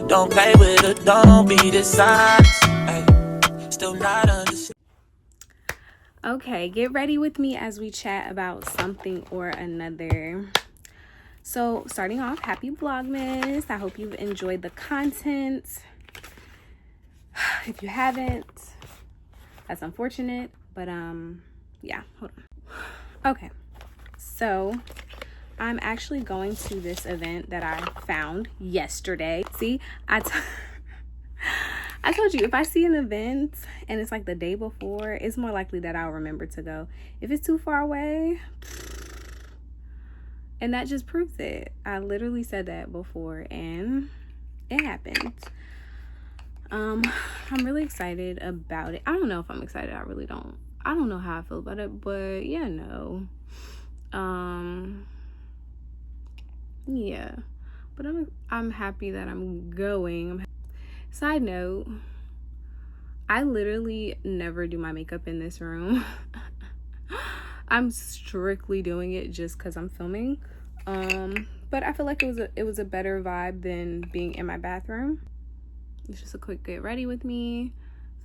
Don't play with it, don't be dishonest. Ay, still not understand. Okay, get ready with me as we chat about something or another. So, starting off, happy Vlogmas. I hope you've enjoyed the content. If you haven't, that's unfortunate, but yeah, hold on. Okay, so I'm actually going to this event that I found yesterday. See, I told you, if I see an event and it's like the day before, it's more likely that I'll remember to go. If it's too far away, and that just proves it. I literally said that before and it happened. I'm really excited about it. I don't know if I'm excited. I really don't. I don't know how I feel about it, but yeah, no. Yeah. But I'm happy that I'm going. Side note, I literally never do my makeup in this room. I'm strictly doing it just because I'm filming. But I feel like it was a better vibe than being in my bathroom. It's just a quick get ready with me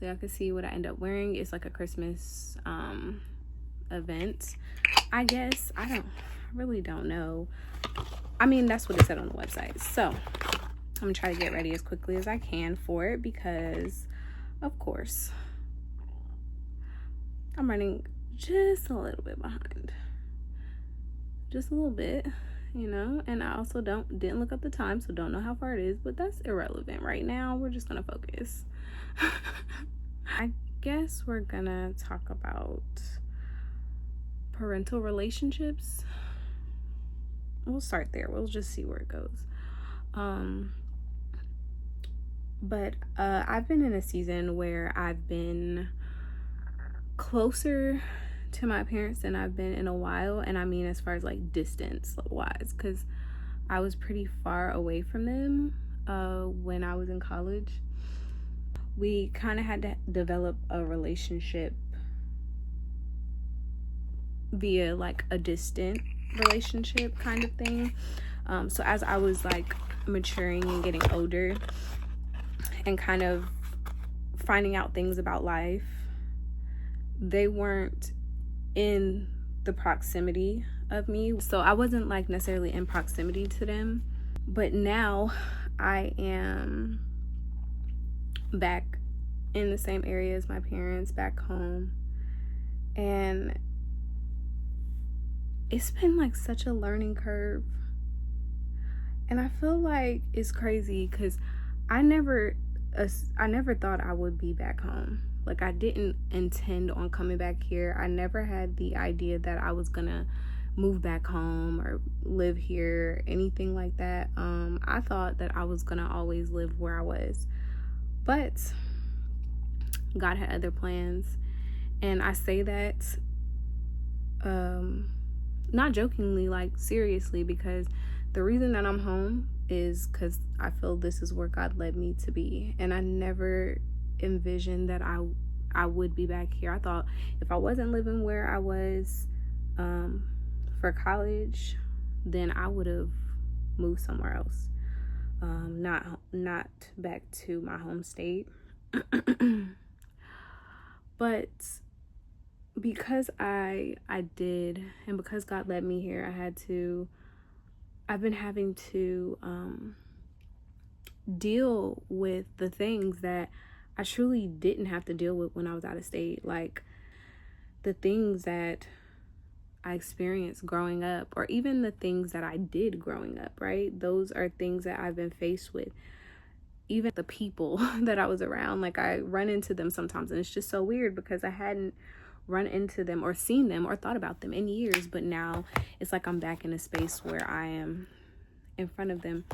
so y'all can see what I end up wearing. It's like a Christmas event, I guess. I really don't know. I mean, that's what it said on the website. So I'm gonna try to get ready as quickly as I can for it because, of course, I'm running just a little bit behind. Just a little bit, you know, and I also didn't look up the time, so don't know how far it is, but that's irrelevant right now. We're just gonna focus. I guess we're gonna talk about parental relationships. We'll start there. We'll just see where it goes. But I've been in a season where I've been closer to my parents than I've been in a while, and I mean as far as like distance wise, because I was pretty far away from them when I was in college. We kind of had to develop a relationship via like a distant relationship kind of thing. So as I was like maturing and getting older and kind of finding out things about life, they weren't in the proximity of me, so I wasn't like necessarily in proximity to them. But now I am back in the same area as my parents, back home, and it's been like such a learning curve. And I feel like it's crazy because I never thought I would be back home. Like, I didn't intend on coming back here. I never had the idea that I was gonna move back home or live here, anything like that. I thought that I was gonna always live where I was. But God had other plans. And I say that not jokingly, like seriously, because the reason that I'm home is because I feel this is where God led me to be. And I never envisioned that I would be back here. I thought if I wasn't living where I was for college, then I would have moved somewhere else, not back to my home state. But because I did, and because God led me here, I've been having to deal with the things that I truly didn't have to deal with when I was out of state. Like the things that I experienced growing up, or even the things that I did growing up, right? Those are things that I've been faced with. Even the people that I was around, like I run into them sometimes, and it's just so weird because I hadn't run into them or seen them or thought about them in years, but now it's like I'm back in a space where I am in front of them.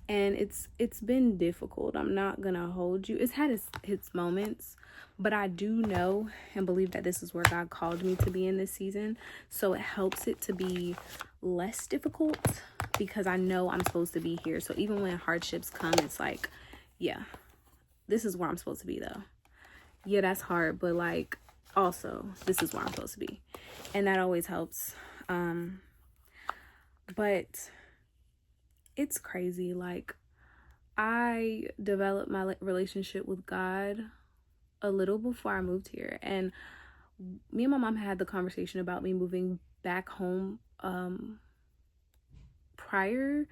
And it's been difficult. I'm not gonna hold you. It's had its moments, but I do know and believe that this is where God called me to be in this season. So it helps it to be less difficult because I know I'm supposed to be here. So even when hardships come, it's like, yeah, this is where I'm supposed to be though. Yeah, that's hard, but like also this is where I'm supposed to be. And that always helps. But it's crazy. Like, I developed my relationship with God a little before I moved here. And me and my mom had the conversation about me moving back home prior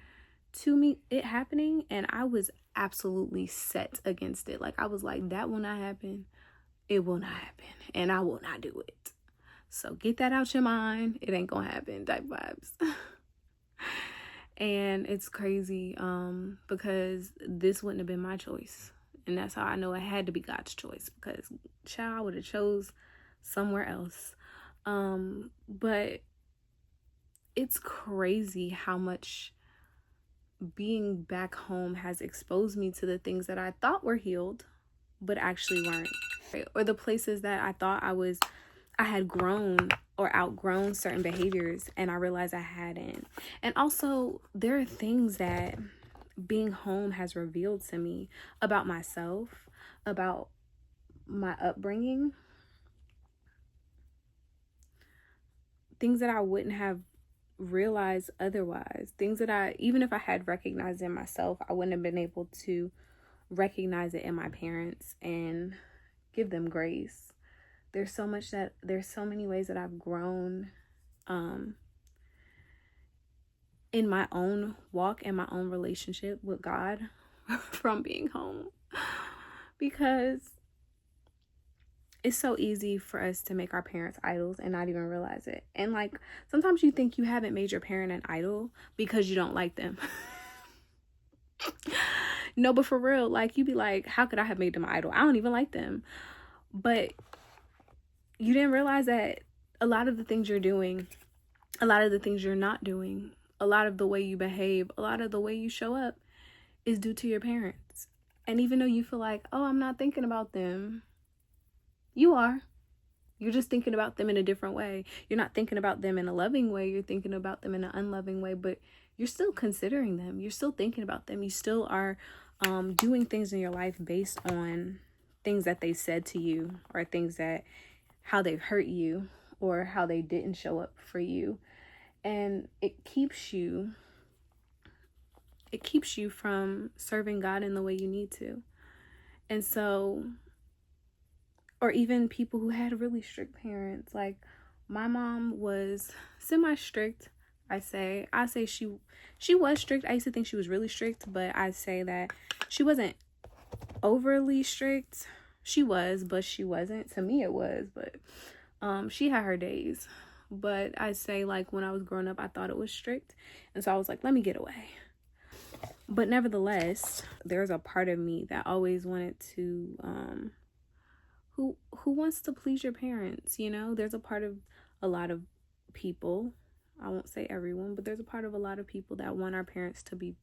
to me it happening, and I was absolutely set against it. Like, I was like, that will not happen. It will not happen, and I will not do it. So get that out your mind. It ain't gonna happen type vibes. And it's crazy because this wouldn't have been my choice. And that's how I know it had to be God's choice, because child, I would have chose somewhere else. But it's crazy how much being back home has exposed me to the things that I thought were healed, but actually weren't. Right? Or the places that I thought I had grown or outgrown certain behaviors, and I realized I hadn't. And also, there are things that being home has revealed to me about myself, about my upbringing, things that I wouldn't have realized otherwise, things that even if I had recognized in myself, I wouldn't have been able to recognize it in my parents and give them grace. There's so many ways that I've grown in my own walk and my own relationship with God from being home, because it's so easy for us to make our parents idols and not even realize it. And like, sometimes you think you haven't made your parent an idol because you don't like them. No, but for real, like, you be like, how could I have made them an idol? I don't even like them. But you didn't realize that a lot of the things you're doing, a lot of the things you're not doing, a lot of the way you behave, a lot of the way you show up is due to your parents. And even though you feel like, oh, I'm not thinking about them, you are. You're just thinking about them in a different way. You're not thinking about them in a loving way. You're thinking about them in an unloving way, but you're still considering them. You're still thinking about them. You still are doing things in your life based on things that they said to you, or things that how they've hurt you, or how they didn't show up for you. And it keeps you from serving God in the way you need to. And so, or even people who had really strict parents. Like, my mom was semi-strict. I say she was strict. I used to think she was really strict, but I say that she wasn't overly strict. She was, but she wasn't. To me, it was, but she had her days. But I say, like, when I was growing up, I thought it was strict, and so I was like, let me get away. But nevertheless, there's a part of me that always wanted to who wants to please your parents, you know? There's a part of a lot of people, I won't say everyone, but there's a part of a lot of people that want our parents to be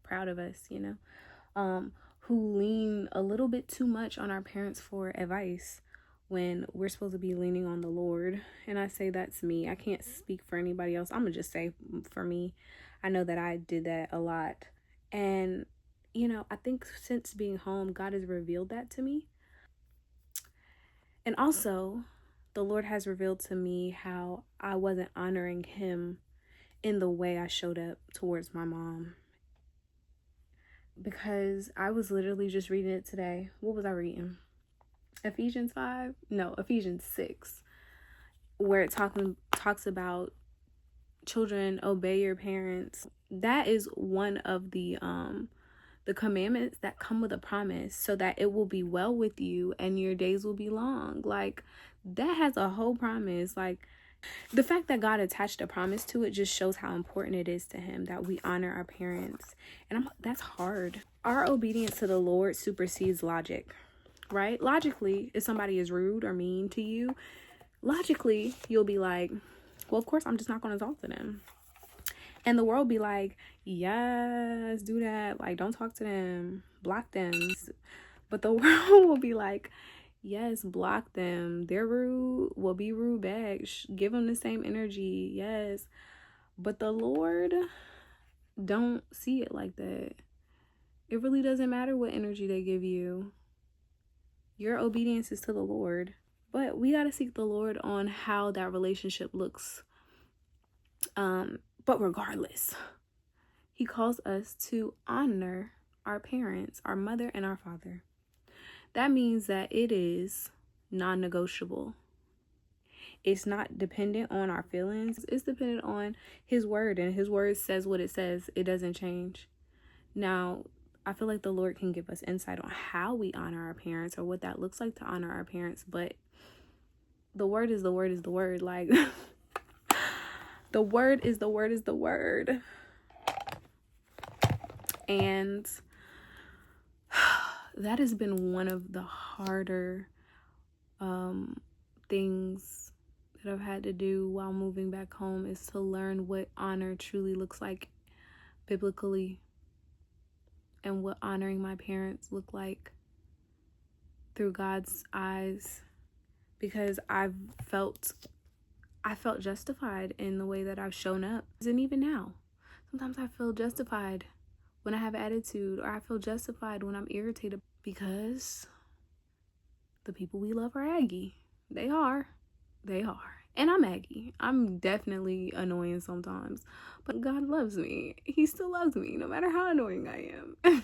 proud of us, you know? Who lean a little bit too much on our parents for advice when we're supposed to be leaning on the Lord. And I say that's me. I can't speak for anybody else. I'm gonna just say for me, I know that I did that a lot. And, you know, I think since being home, God has revealed that to me. And also, the Lord has revealed to me how I wasn't honoring him in the way I showed up towards my mom. Because I was literally just reading it today. What was I reading? Ephesians 5? No, Ephesians 6. Where it talks about children, obey your parents. That is one of the commandments that come with a promise, so that it will be well with you and your days will be long. Like, that has a whole promise. Like, the fact that God attached a promise to it just shows how important it is to him that we honor our parents. And that's hard. Our obedience to the Lord supersedes logic, right? Logically, if somebody is rude or mean to you, logically, you'll be like, well, of course, I'm just not going to talk to them. And the world be like, yes, do that. Like, don't talk to them. Block them. But the world will be like, yes, block them. They're rude. Well, be rude back. Give them the same energy. Yes. But the Lord don't see it like that. It really doesn't matter what energy they give you. Your obedience is to the Lord. But we got to seek the Lord on how that relationship looks But regardless, he calls us to honor our parents, our mother and our father. That means that it is non-negotiable. It's not dependent on our feelings. It's dependent on his word, and his word says what it says. It doesn't change. Now, I feel like the Lord can give us insight on how we honor our parents or what that looks like to honor our parents, but the word is the word is the word. Like, the word is the word is the word. And that has been one of the harder things that I've had to do while moving back home, is to learn what honor truly looks like biblically, and what honoring my parents look like through God's eyes, because I felt justified in the way that I've shown up. And even now, sometimes I feel justified when I have attitude, or I feel justified when I'm irritated, because the people we love are Aggie. They are. And I'm Aggie. I'm definitely annoying sometimes, but God loves me. He still loves me no matter how annoying I am.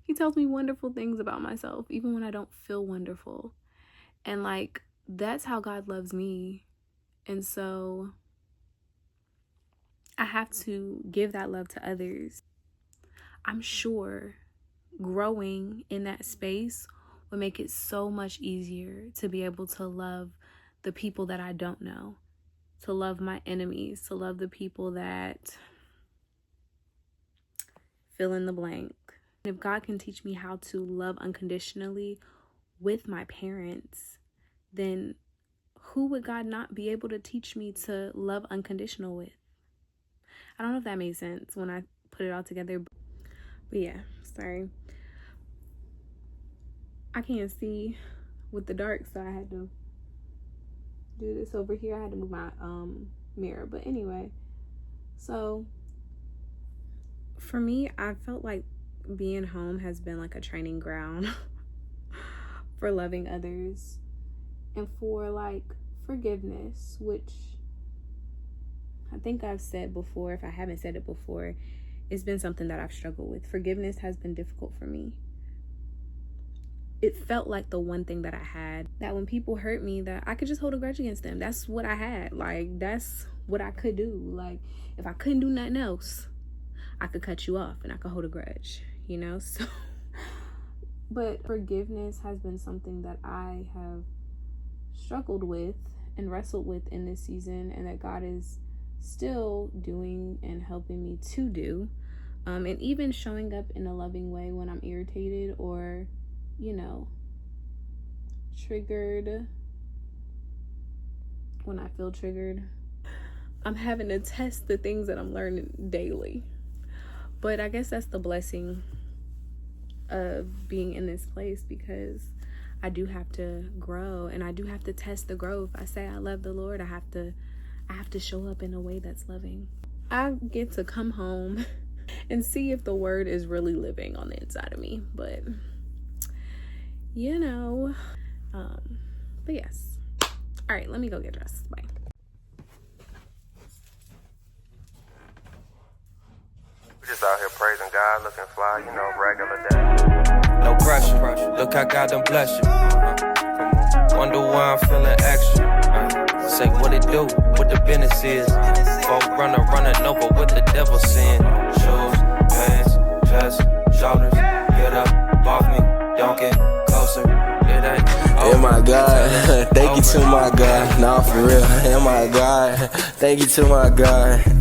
He tells me wonderful things about myself, even when I don't feel wonderful. And like, that's how God loves me. And so I have to give that love to others. I'm sure growing in that space would make it so much easier to be able to love the people that I don't know, to love my enemies, to love the people that fill in the blank. And if God can teach me how to love unconditionally with my parents, then who would God not be able to teach me to love unconditional with? I don't know if that made sense when I put it all together, but yeah, sorry. I can't see with the dark, so I had to do this over here. I had to move my mirror, but anyway, so for me, I felt like being home has been like a training ground for loving others and for like forgiveness, which I think I've said before. If I haven't said it before, it's been something that I've struggled with. Forgiveness has been difficult for me. It felt like the one thing that I had, that when people hurt me, that I could just hold a grudge against them. That's what I had. Like, that's what I could do. Like, if I couldn't do nothing else, I could cut you off and I could hold a grudge, you know? So, but forgiveness has been something that I have struggled with and wrestled with in this season, and that God is still doing and helping me to do. And even showing up in a loving way when I'm irritated or, you know, triggered. When I feel triggered, I'm having to test the things that I'm learning daily. But I guess that's the blessing of being in this place, because I do have to grow and I do have to test the growth. I say I love the Lord, I have to show up in a way that's loving. I get to come home and see if the word is really living on the inside of me. But you know, but yes. All right, let me go get dressed. Bye. Just out here praising God, looking fly, you know, regular day. No pressure, look how God done bless you. Wonder why I'm feeling extra. Say what it do, what the business is. Folk running over what the devil saying. Shoes, pants, chest, shoulders, get up, off me, don't get closer. It ain't. Oh my God, thank you to my God. Nah, for real. Oh my God, thank you to my God.